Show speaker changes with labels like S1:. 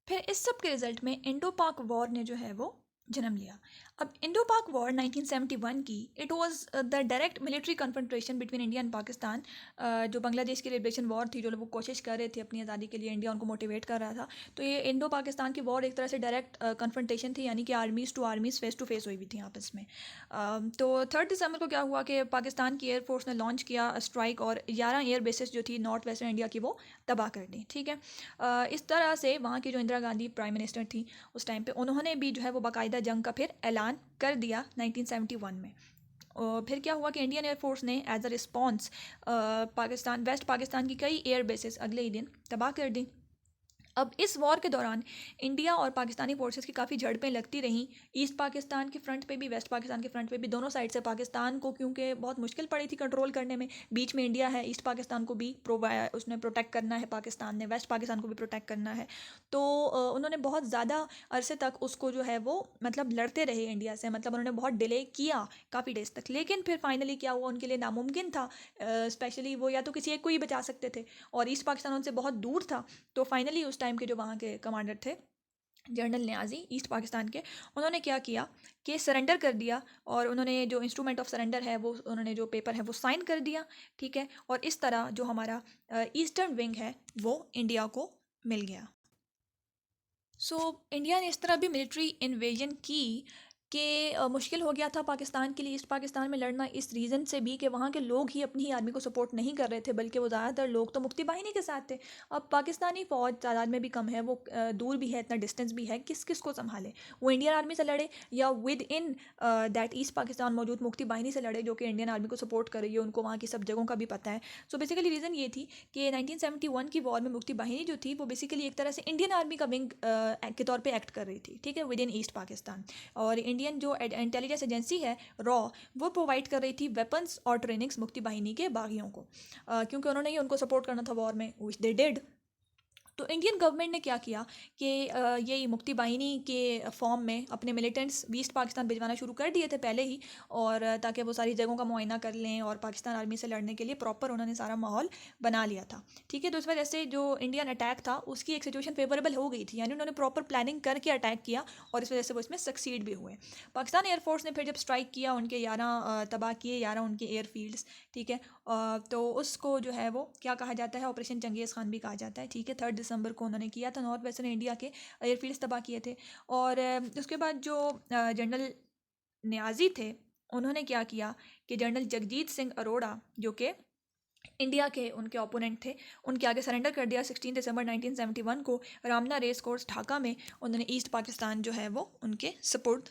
S1: फिर इस सब के रिजल्ट में इंडो पाक वॉर ने जो है वो जन्म लिया। अब इंडो पाक वॉर 1971 की, it was the direct military confrontation between India and Pakistan. जो बांग्लादेश की लिबरेशन वॉर थी, जो लोग कोशिश कर रहे थे अपनी आज़ादी के लिए, इंडिया उनको मोटिवेट कर रहा था, तो ये इंडो पाकिस्तान की वॉर एक तरह से डायरेक्ट कन्फ्रंटेशन थी, यानी कि armies to armies face to face हुई हुई थी आपस में। तो 3 दिसंबर को क्या हुआ कि पाकिस्तान की एयरफोर्स ने लॉन्च किया स्ट्राइक, और 11 एयर बेसिस जो थी नॉर्थ वेस्टर्न इंडिया की, वो तबाह कर दी। ठीक है, इस तरह से वहाँ की जो इंदिरा गांधी प्राइम मिनिस्टर थी उस टाइम पे, उन्होंने भी जो है वो बाकायदा जंग का फिर ऐलान कर दिया 1971 में। और फिर क्या हुआ कि इंडियन एयरफोर्स ने as a response Pakistan, West Pakistan की कई एयर बेसिस अगले ही दिन तबाह कर दी। अब इस वॉर के दौरान इंडिया और पाकिस्तानी फोर्सेस की काफ़ी झड़पें लगती रहीं, ईस्ट पाकिस्तान के फ्रंट पे भी, वेस्ट पाकिस्तान के फ्रंट पे भी, दोनों साइड से पाकिस्तान को क्योंकि बहुत मुश्किल पड़ी थी कंट्रोल करने में। बीच में इंडिया है, ईस्ट पाकिस्तान को भी उसने प्रोटेक्ट करना है, पाकिस्तान ने वेस्ट पाकिस्तान को भी प्रोटेक्ट करना है। तो उन्होंने बहुत ज़्यादा अरसे तक उसको जो है वो मतलब लड़ते रहे इंडिया से, मतलब उन्होंने बहुत डिले किया काफ़ी डेज तक। लेकिन फिर फाइनली क्या हुआ, उनके लिए नामुमकिन था, स्पेशली वो या तो किसी एक को ही बचा सकते थे, और ईस्ट पाकिस्तान उनसे बहुत दूर था। तो फाइनली उस टाइम के जो वहाँ के कमांडर थे, जनरल न्याजी ईस्ट पाकिस्तान के, उन्होंने क्या किया कि सरेंडर कर दिया, और उन्होंने जो इंस्ट्रूमेंट ऑफ सरेंडर है वो, उन्होंने जो पेपर है वो साइन कर दिया। ठीक है, और इस तरह जो हमारा ईस्टर्न विंग है वो इंडिया को मिल गया। सो इंडिया ने इस तरह भी मिलिट्री इन्वेजन की कि मुश्किल हो गया था पाकिस्तान के लिए ईस्ट पाकिस्तान में लड़ना, इस रीज़न से भी कि वहाँ के लोग ही अपनी ही आर्मी को सपोर्ट नहीं कर रहे थे, बल्कि वो ज़्यादातर लोग तो मुक्ति बाहिनी के साथ थे। अब पाकिस्तानी फ़ौज तादाद में भी कम है, वो दूर भी है, इतना डिस्टेंस भी है, किस किस को संभाले, वो इंडियन आर्मी से लड़े या with in that east Pakistan मौजूद मुक्ति बाहिनी से लड़े, जो कि इंडियन आर्मी को सपोर्ट कर रही है, उनको वहाँ की सब जगहों का भी पता है। सो बेसिकली रीज़न ये थी कि 1971 की वॉर में मुक्ति बाहिनी जो थी वो बेसिकली एक तरह से इंडियन आर्मी का विंग के तौर पे एक्ट कर रही थी। ठीक है, विद इन ईस्ट पाकिस्तान। और इंडियन जो इंटेलिजेंस एजेंसी है रॉ, वो प्रोवाइड कर रही थी वेपन्स और ट्रेनिंग्स मुक्ति बाहिनी के बागियों को, क्योंकि उन्होंने ही उनको सपोर्ट करना था वॉर में, विच दे डिड। तो इंडियन गवर्नमेंट ने क्या किया कि ये मुक्ति बाहिनी के फॉर्म में अपने मिलिटेंट्स ईस्ट पाकिस्तान भिजवाना शुरू कर दिए थे पहले ही, और ताकि वो सारी जगहों का मुआयना कर लें, और पाकिस्तान आर्मी से लड़ने के लिए प्रॉपर उन्होंने सारा माहौल बना लिया था। ठीक है, तो इस वजह से जो इंडियन अटैक था उसकी एक सिचुएशन फेवरेबल हो गई थी, यानी उन्होंने प्रॉपर प्लानिंग करके अटैक किया, और इस वजह से वो इसमें सक्सीड भी हुए। पाकिस्तान एयरफोर्स ने फिर जब स्ट्राइक किया, उनके 11 तबाह किए, 11 उनके एयरफील्ड्स। ठीक है, तो उसको जो है वो क्या कहा जाता है, ऑपरेशन चंगेज़ खान भी कहा जाता है। ठीक है, 3 दिसंबर को उन्होंने किया था, नॉर्थ वेस्टर्न इंडिया के एयरफील्ड्स तबाह किए थे। और उसके बाद जो जनरल न्याजी थे, उन्होंने क्या किया कि जनरल जगजीत सिंह अरोड़ा, जो कि इंडिया के उनके ओपोनेंट थे, उनके आगे सरेंडर कर दिया 16 दिसंबर 1971 को, रामना रेस कोर्स ढाका में उन्होंने ईस्ट पाकिस्तान जो है वो उनके सपोर्ट